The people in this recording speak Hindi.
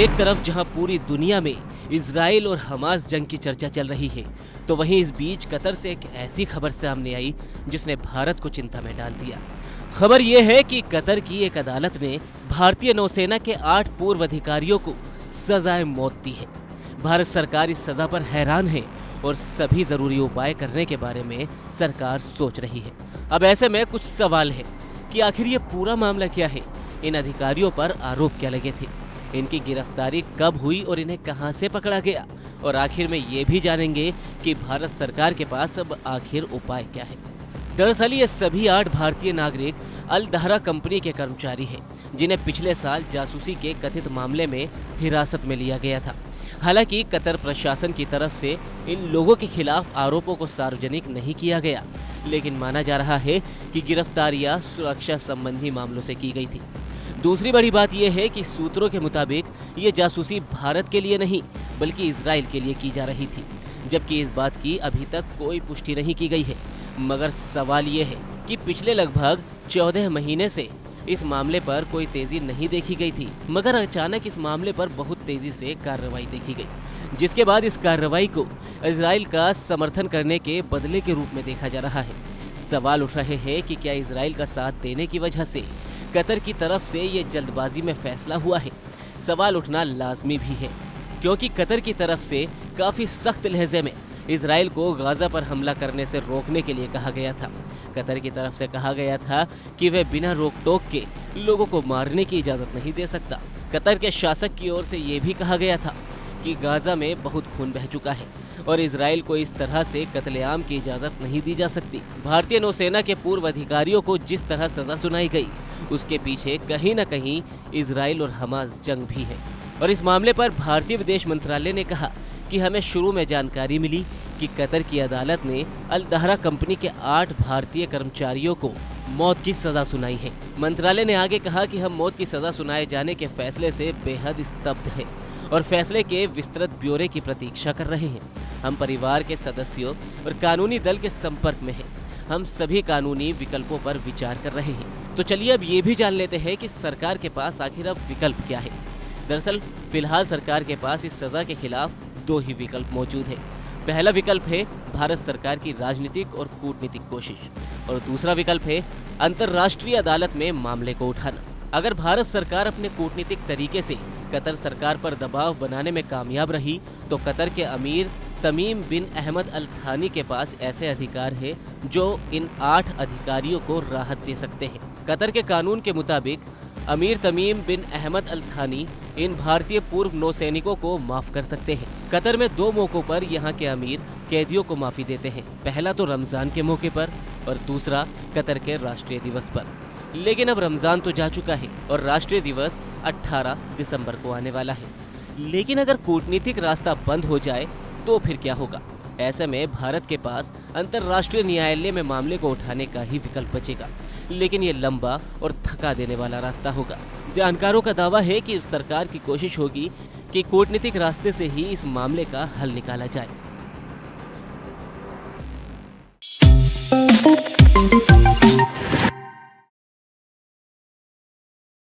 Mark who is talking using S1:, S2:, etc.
S1: एक तरफ जहां पूरी दुनिया में इजराइल और हमास जंग की चर्चा चल रही है, तो वहीं इस बीच कतर से एक ऐसी खबर सामने आई जिसने भारत को चिंता में डाल दिया। खबर यह है कि कतर की एक अदालत ने भारतीय नौसेना के 8 पूर्व अधिकारियों को सजाए मौत दी है। भारत सरकार इस सजा पर हैरान है और सभी जरूरी उपाय करने के बारे में सरकार सोच रही है। अब ऐसे में कुछ सवाल है कि आखिर ये पूरा मामला क्या है, इन अधिकारियों पर आरोप क्या लगे थे, इनकी गिरफ्तारी कब हुई और इन्हें कहां से पकड़ा गया, और आखिर में ये भी जानेंगे कि भारत सरकार के पास अब आखिर उपाय क्या है। दरअसल ये सभी 8 भारतीय नागरिक अल दहरा कंपनी के कर्मचारी हैं, जिन्हें पिछले साल जासूसी के कथित मामले में हिरासत में लिया गया था। हालांकि कतर प्रशासन की तरफ से इन लोगों के खिलाफ आरोपों को सार्वजनिक नहीं किया गया, लेकिन माना जा रहा है कि गिरफ्तारियां सुरक्षा संबंधी मामलों से की गई थी। दूसरी बड़ी बात यह है कि सूत्रों के मुताबिक ये जासूसी भारत के लिए नहीं बल्कि इजराइल के लिए की जा रही थी, जबकि इस बात की अभी तक कोई पुष्टि नहीं की गई है। मगर सवाल ये है कि पिछले लगभग 14 महीने से इस मामले पर कोई तेजी नहीं देखी गई थी, मगर अचानक इस मामले पर बहुत तेजी से कार्रवाई देखी गई, जिसके बाद इस कार्रवाई को इजराइल का समर्थन करने के बदले के रूप में देखा जा रहा है। सवाल उठ रहे हैं कि क्या इजराइल का साथ देने की वजह से कतर की तरफ से ये जल्दबाजी में फैसला हुआ है। सवाल उठना लाजमी भी है, क्योंकि कतर की तरफ से काफी सख्त लहजे में इजराइल को गाजा पर हमला करने से रोकने के लिए कहा गया था। कतर की तरफ से कहा गया था कि वे बिना रोक टोक के लोगों को मारने की इजाजत नहीं दे सकता। कतर के शासक की ओर से ये भी कहा गया था कि गाजा में बहुत खून बह चुका है और इजराइल को इस तरह से कत्लेआम की इजाजत नहीं दी जा सकती। भारतीय नौसेना के पूर्व अधिकारियों को जिस तरह सजा सुनाई गई, उसके पीछे कहीं न कहीं इजराइल और हमास जंग भी है। और इस मामले पर भारतीय विदेश मंत्रालय ने कहा कि हमें शुरू में जानकारी मिली कि कतर की अदालत ने अल दहरा कंपनी के 8 भारतीय कर्मचारियों को मौत की सजा सुनाई है। मंत्रालय ने आगे कहा कि हम मौत की सजा सुनाए जाने के फैसले से बेहद स्तब्ध हैं और फैसले के विस्तृत ब्यौरे की प्रतीक्षा कर रहे हैं। हम परिवार के सदस्यों और कानूनी दल के संपर्क में हैं। हम सभी कानूनी विकल्पों पर विचार कर रहे हैं। तो चलिए अब ये भी जान लेते हैं कि सरकार के पास आखिर अब विकल्प क्या है। दरअसल फिलहाल सरकार के पास इस सजा के खिलाफ 2 ही विकल्प मौजूद है। पहला विकल्प है भारत सरकार की राजनीतिक और कूटनीतिक कोशिश, और दूसरा विकल्प है अंतर्राष्ट्रीय अदालत में मामले को उठाना। अगर भारत सरकार अपने कूटनीतिक तरीके से कतर सरकार पर दबाव बनाने में कामयाब रही, तो कतर के अमीर तमीम बिन अहमद अल थानी के पास ऐसे अधिकार है जो इन 8 अधिकारियों को राहत दे सकते हैं। कतर के कानून के मुताबिक अमीर तमीम बिन अहमद अल थानी इन भारतीय पूर्व नौसैनिकों को माफ कर सकते हैं। कतर में 2 मौकों पर यहाँ के अमीर कैदियों को माफी देते हैं। पहला तो रमजान के मौके पर और दूसरा कतर के राष्ट्रीय दिवस पर। लेकिन अब रमजान तो जा चुका है और राष्ट्रीय दिवस 18 दिसंबर को आने वाला है। लेकिन अगर कूटनीतिक रास्ता बंद हो जाए तो फिर क्या होगा? ऐसे में भारत के पास अंतर्राष्ट्रीय न्यायालय में मामले को उठाने का ही विकल्प बचेगा, लेकिन ये लंबा और थका देने वाला रास्ता होगा। जानकारों का दावा है कि सरकार की कोशिश होगी कि कूटनीतिक रास्ते से ही इस मामले का हल निकाला जाए।